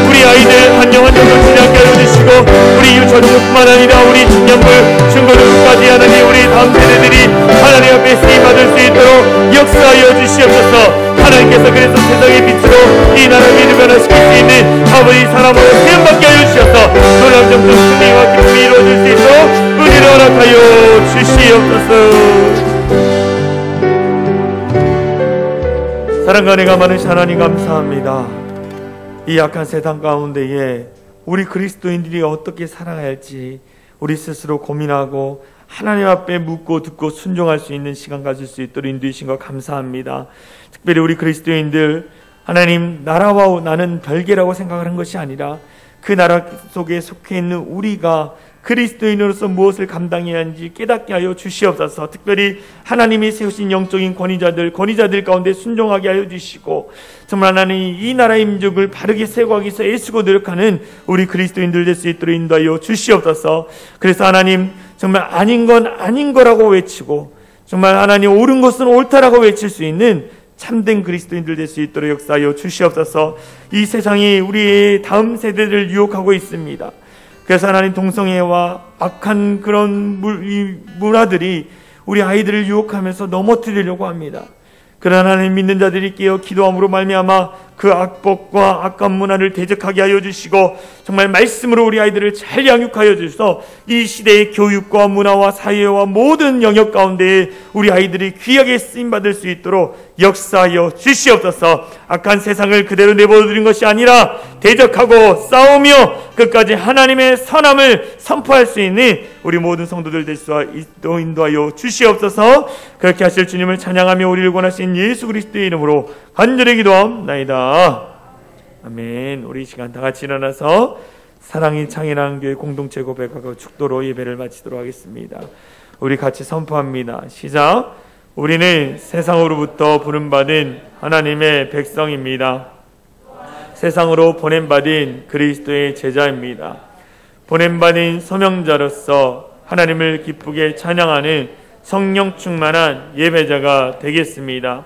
우리 아이들 한영 한영도 지나게 하여 주시고, 우리 유초등뿐만 아니라 우리 중년부 중고등부까지 하나님 우리 다음 세대들이 하나님 앞에 쓰임받을 수 있도록 역사하여 주시옵소서. 하나님께서 그래서 세상의 빛으로 이 나라를 변화시킬 수 있는 아버지 사람으로 세움받게 하여 주셔서 놀라운 정성 승리와 기쁨이 이루어질 수 있도록 은혜를 허락하여 주시옵소서. 사랑과 은혜가 많으신 하나님 감사합니다. 이 약한 세상 가운데에 우리 그리스도인들이 어떻게 살아야 할지 우리 스스로 고민하고 하나님 앞에 묻고 듣고 순종할 수 있는 시간 가질 수 있도록 인도해주신 것 감사합니다. 특별히 우리 그리스도인들, 하나님 나라와 나는 별개라고 생각하는 것이 아니라 그 나라 속에 속해 있는 우리가 그리스도인으로서 무엇을 감당해야 하는지 깨닫게 하여 주시옵소서. 특별히 하나님이 세우신 영적인 권위자들 가운데 순종하게 하여 주시고, 정말 하나님 이 나라의 민족을 바르게 세워가기 위해서 애쓰고 노력하는 우리 그리스도인들 될 수 있도록 인도하여 주시옵소서. 그래서 하나님 정말 아닌 건 아닌 거라고 외치고, 정말 하나님 옳은 것은 옳다라고 외칠 수 있는 참된 그리스도인들 될 수 있도록 역사하여 주시옵소서. 이 세상이 우리의 다음 세대를 유혹하고 있습니다. 그래서 하나님 동성애와 악한 그런 문화들이 우리 아이들을 유혹하면서 넘어뜨리려고 합니다. 그러나 하나님 믿는 자들이 깨어 기도함으로 말미암아 그 악법과 악한 문화를 대적하게 하여 주시고, 정말 말씀으로 우리 아이들을 잘 양육하여 주셔서 이 시대의 교육과 문화와 사회와 모든 영역 가운데 우리 아이들이 귀하게 쓰임받을 수 있도록 역사하여 주시옵소서. 악한 세상을 그대로 내버려두는 것이 아니라 대적하고 싸우며 끝까지 하나님의 선함을 선포할 수 있는 우리 모든 성도들 될 수 있도록 인도하여 주시옵소서. 그렇게 하실 주님을 찬양하며 우리를 권하신 예수 그리스도의 이름으로 간절히 기도합나이다. 아멘. 우리 이 시간 다 같이 일어나서 사랑이 창인한 교회 공동체 고백하고 축도로 예배를 마치도록 하겠습니다. 우리 같이 선포합니다. 시작. 우리는 세상으로부터 부름받은 하나님의 백성입니다. 세상으로 보냄받은 그리스도의 제자입니다. 보냄받은 소명자로서 하나님을 기쁘게 찬양하는 성령 충만한 예배자가 되겠습니다.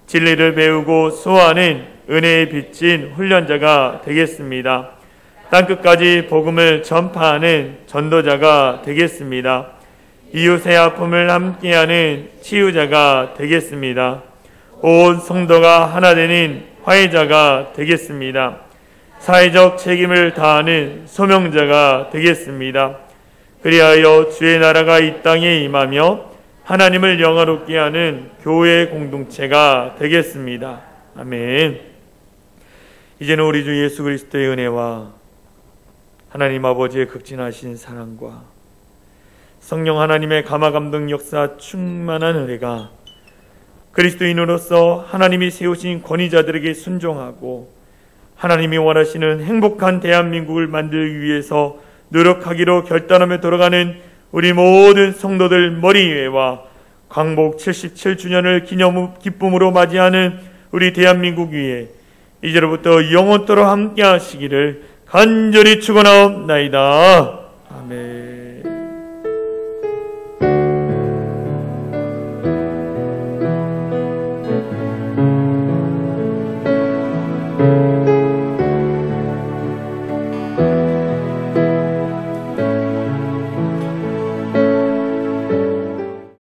진리를 배우고 수호하는 은혜에 비친 훈련자가 되겠습니다. 땅끝까지 복음을 전파하는 전도자가 되겠습니다. 이웃의 아픔을 함께하는 치유자가 되겠습니다. 온 성도가 하나 되는 화해자가 되겠습니다. 사회적 책임을 다하는 소명자가 되겠습니다. 그리하여 주의 나라가 이 땅에 임하며 하나님을 영화롭게 하는 교회 공동체가 되겠습니다. 아멘. 이제는 우리 주 예수 그리스도의 은혜와 하나님 아버지의 극진하신 사랑과 성령 하나님의 감화감동 역사 충만한 은혜가 그리스도인으로서 하나님이 세우신 권위자들에게 순종하고 하나님이 원하시는 행복한 대한민국을 만들기 위해서 노력하기로 결단하며 돌아가는 우리 모든 성도들 머리 위에와 광복 77주년을 기쁨으로 맞이하는 우리 대한민국 위에 이제로부터 영원토록 함께 하시기를 간절히 축원하옵나이다. 아멘.